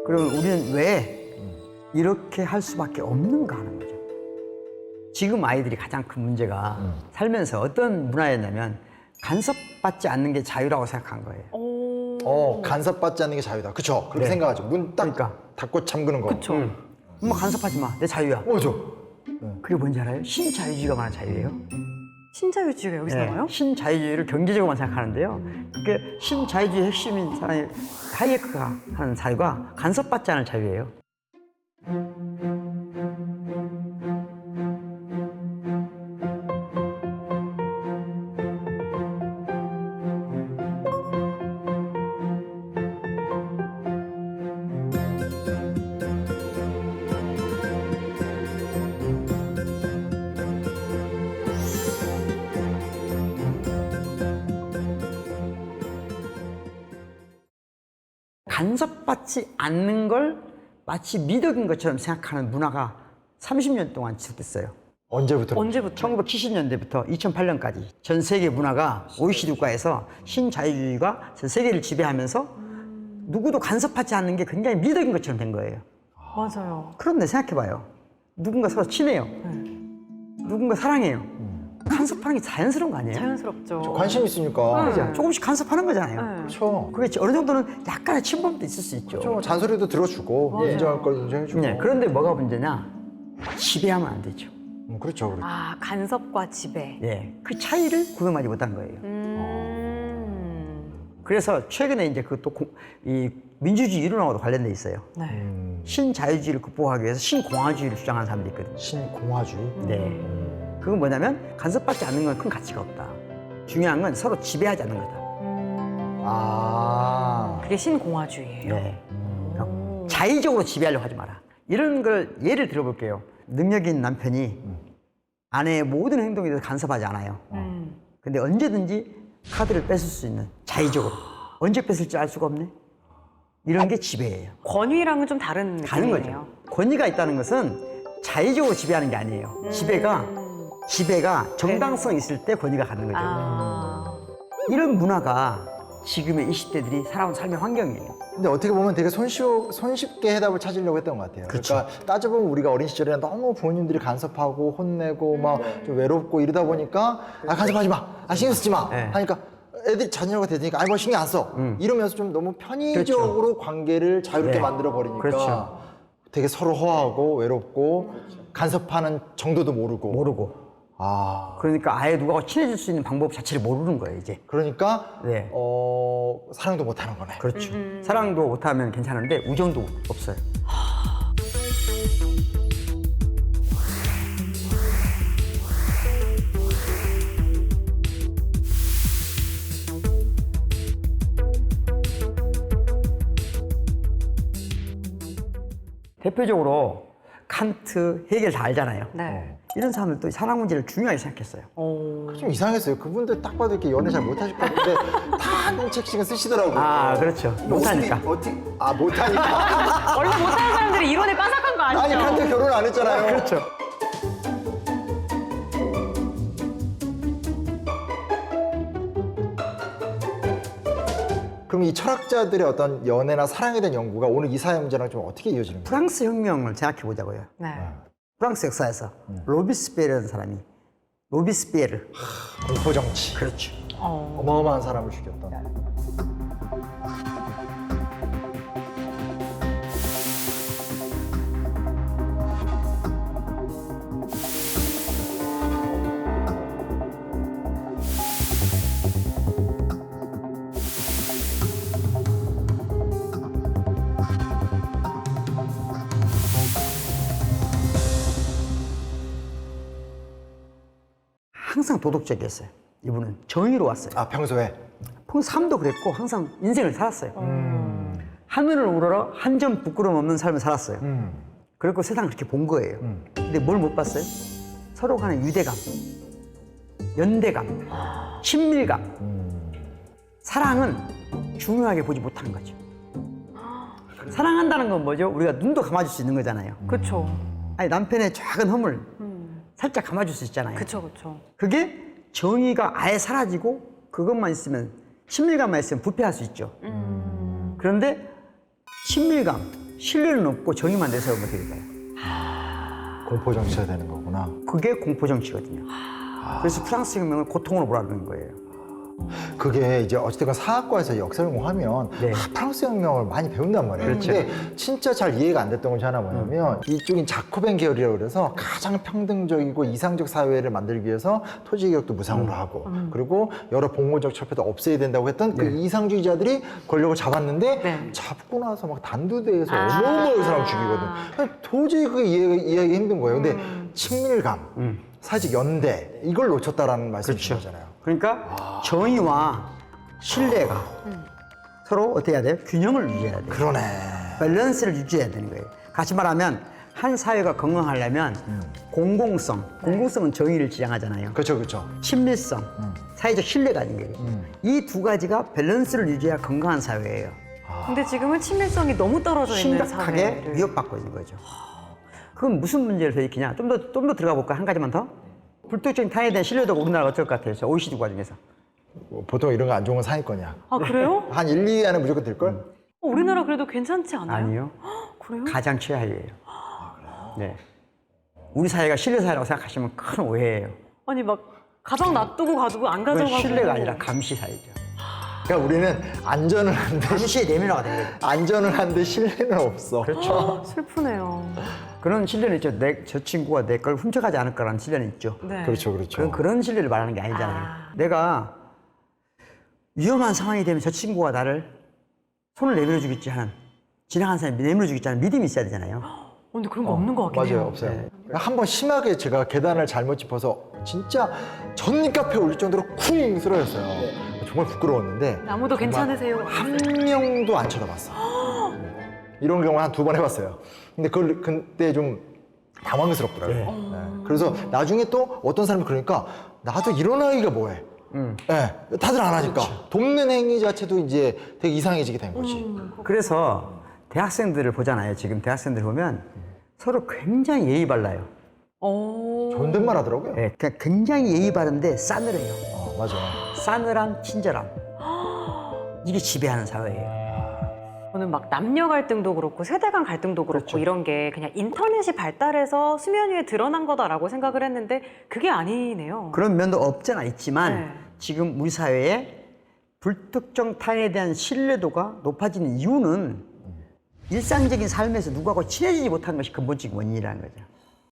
그러면 우리는 왜 이렇게 할 수밖에 없는가 하는 거죠. 지금 아이들이 가장 큰 문제가 살면서 어떤 문화였냐면 간섭받지 않는 게 자유라고 생각한 거예요. 간섭받지 않는 게 자유다. 그쵸? 그렇게 네. 생각하죠. 문 딱 그러니까. 닫고 잠그는 거. 그쵸. 엄마 간섭하지 마. 내 자유야. 맞아. 그게 뭔지 알아요? 신자유주의가 말하는 자유예요. 신자유주의가 여기서 나와요? 신자유주의를 경제적으로만 생각하는데요. 그게 신자유주의 핵심인 사람이 하이에크가 하는 자유가 간섭받지 않을 자유예요. 간섭받지 않는 걸 마치 미덕인 것처럼 생각하는 문화가 30년 동안 지속됐어요. 언제부터? 언제부터? 1970년대부터 2008년까지 전 세계 문화가 OECD 국가에서 신자유주의가 전 세계를 지배하면서 누구도 간섭하지 않는 게 굉장히 미덕인 것처럼 된 거예요. 맞아요. 그런데 생각해봐요. 누군가 서로 친해요. 누군가 사랑해요. 간섭하는 게 자연스러운 거 아니에요? 자연스럽죠. 관심 있으니까. 그죠? 조금씩 간섭하는 거잖아요. 네. 그렇죠. 그게 어느 정도는 약간의 침범도 있을 수 있죠. 그렇죠. 잔소리도 들어주고 인정할 걸 인정해주고. 네, 그런데 뭐가 문제냐? 지배하면 안 되죠. 그렇죠. 그렇죠. 아, 간섭과 지배. 예, 그 차이를 구분하지 못한 거예요. 그래서 최근에 이제 그것도 이 민주주의 이론하고도 관련돼 있어요. 네. 신자유주의를 극복하기 위해서 신공화주의를 주장하는 사람들이 있거든요. 신공화주의. 네, 그건 뭐냐면 간섭받지 않는 건 큰 가치가 없다. 중요한 건 서로 지배하지 않는 거다. 아. 그게 신공화주의예요. 네, 자의적으로 지배하려고 하지 마라. 이런 걸 예를 들어볼게요. 능력 있는 남편이 아내의 모든 행동에 대해서 간섭하지 않아요. 근데 언제든지 카드를 뺏을 수 있는 자의적으로 언제 뺏을지 알 수가 없네. 이런 게 지배예요. 권위랑은 좀 다른 다른 느낌이네요. 거죠. 권위가 있다는 것은 자의적으로 지배하는 게 아니에요. 지배가 정당성 있을 때 권위가 갖는 거죠. 아, 이런 문화가 지금의 20대들이 살아온 삶의 환경이에요. 근데 어떻게 보면 되게 손쉽게 해답을 찾으려고 했던 것 같아요. 그쵸. 그러니까 따져보면 우리가 어린 시절에 너무 부모님들이 간섭하고 혼내고 막 좀 외롭고 이러다 보니까 아 간섭하지 마, 아 신경 쓰지 마 네. 하니까 애들이 자녀가 되니까 아이 뭐 신경 안 써. 이러면서 좀 너무 편의적으로 관계를 자유롭게 네. 만들어 버리니까 그렇죠. 되게 서로 허하고 외롭고 간섭하는 정도도 모르고. 아 그러니까 아예 누가 친해질 수 있는 방법 자체를 모르는 거예요, 이제. 그러니까 네. 사랑도 못 하는 거네. 그렇죠. 사랑도 못하면 괜찮은데 우정도 없어요. 대표적으로 칸트, 헤겔 다 알잖아요. 네. 이런 사람들도 사랑 문제를 중요하게 생각했어요. 좀 이상했어요. 그분들 딱 봐도 이렇게 연애 잘 못하실 것 같은데 다 책씩은 쓰시더라고요. 아, 그렇죠. 못하니까. 못하니까. 원래 못하는 사람들이 이론에 빠삭한 거 아니, 아시죠? 칸트 결혼 안 했잖아요. 그렇죠. 그럼 이 철학자들의 어떤 연애나 사랑에 대한 연구가 오늘 이 사회 문제랑 좀 어떻게 이어지는 거예요? 프랑스 혁명을 생각해 보자고요. 네. 프랑스 역사에서 로비스피에르라는 사람이 로비스피에르. 공포정치. 그렇죠. 어마어마한 사람을 죽였던. 항상 도덕적이었어요. 이분은 정의로 왔어요. 아, 평소에? 삶도 그랬고 항상 인생을 살았어요. 하늘을 우러러 한 점 부끄러움 없는 삶을 살았어요. 그리고 세상을 그렇게 본 거예요. 근데 뭘 못 봤어요? 서로 간의 유대감, 연대감, 친밀감. 사랑은 중요하게 보지 못하는 거죠. 사랑한다는 건 뭐죠? 우리가 눈도 감아줄 수 있는 거잖아요. 그쵸. 아니 남편의 작은 허물 살짝 감아줄 수 있잖아요. 그쵸. 그게 정의가 아예 사라지고 그것만 있으면 친밀감만 있으면 부패할 수 있죠. 그런데 친밀감, 신뢰는 없고 정의만 내세우면 어떻게 될까요? 공포 정치가 되는 거구나. 그게 공포 정치거든요. 그래서 프랑스 혁명을 고통으로 보라는 거예요. 그게 이제 어쨌든 사학과에서 역사 전공하면 네. 프랑스 혁명을 많이 배운단 말이에요. 근데 진짜 잘 이해가 안 됐던 것이 하나 뭐냐면 이쪽인 자코벤 계열이라고 그래서 가장 평등적이고 이상적 사회를 만들기 위해서 토지 개혁도 무상으로 하고 그리고 여러 봉건적 철폐도 없애야 된다고 했던 그 이상주의자들이 권력을 잡았는데 네. 잡고 나서 막 단두대에서 어마어마한 사람 죽이거든. 도저히 그게 이해하기 힘든 거예요. 근데 친밀감, 사회적 연대 이걸 놓쳤다라는 말씀이신 거잖아요. 그러니까 정의와 신뢰가 서로 어떻게 해야 돼요? 균형을 유지해야 돼요. 그러네. 밸런스를 유지해야 되는 거예요. 같이 말하면 한 사회가 건강하려면 공공성은 정의를 지향하잖아요. 그렇죠, 그렇죠. 친밀성, 사회적 신뢰가 있는 거예요. 이 두 가지가 밸런스를 유지해야 건강한 사회예요. 근데 지금은 친밀성이 너무 떨어져 있는 심각하게 사회를. 위협받고 있는 거죠. 그건 무슨 문제를 일으키냐? 좀 더 들어가 볼까? 한 가지만 더? 불특정 타인에 대한 신뢰도가 우리나라가 어떨 것 같아요? OECD 과정에서. 보통 이런 거 안 좋은 건 상위권이야. 아 그래요? 한 1, 2위 안에 무조건 들걸? 우리나라 그래도 괜찮지 않아요? 아니요. 그래요? 가장 최하위예요. 네. 우리 사회가 신뢰 사회라고 생각하시면 큰 오해예요. 아니 막 가방 놔두고 가두고 안 그건 가져가고. 신뢰가 아니라 감시 사회죠. 그러니까 우리는 안전은 한데 감시에 내면화가 된 거예요. 안전은 한데 신뢰는 없어. 그렇죠. 슬프네요. 그런 신뢰는 있죠. 저 친구가 내 걸 훔쳐가지 않을 거라는 신뢰는 있죠. 네. 그렇죠, 그렇죠. 그런 신뢰를 말하는 게 아니잖아요. 내가 위험한 상황이 되면 저 친구가 나를 손을 내밀어 주겠지 하는, 지나간 사람이 내밀어 주겠지 하는 믿음이 있어야 되잖아요. 근데 그런 거 없는 것 같긴 맞아요, 해요. 없어요. 한 번 심하게 제가 계단을 잘못 짚어서 진짜 전립 카페에 올릴 정도로 쿵 쓰러졌어요. 정말 부끄러웠는데 아무도 괜찮으세요? 한 명도 안 쳐다봤어. 이런 경우 한 2번 해봤어요. 근데 그걸 그때 좀 당황스럽더라고요. 네. 그래서 나중에 또 어떤 사람이 그러니까 나도 일어나기가 뭐해. 네, 다들 안 하니까 돕는 행위 자체도 이제 되게 이상해지게 된 거지. 그래서 대학생들을 보잖아요. 지금 대학생들 보면 서로 굉장히 예의 발라요. 존댓말 하더라고요. 네, 그러니까 굉장히 예의 바른데 싸늘해요. 맞아. 싸늘한 친절함. 이게 지배하는 사회예요. 저는 막 남녀 갈등도 그렇고 세대 간 갈등도 그렇고 그렇죠. 이런 게 그냥 인터넷이 발달해서 수면 위에 드러난 거다라고 생각을 했는데 그게 아니네요. 그런 면도 없잖아 있지만 네. 지금 우리 사회에 불특정 타인에 대한 신뢰도가 높아지는 이유는 일상적인 삶에서 누구하고 친해지지 못한 것이 근본적인 원인이라는 거죠.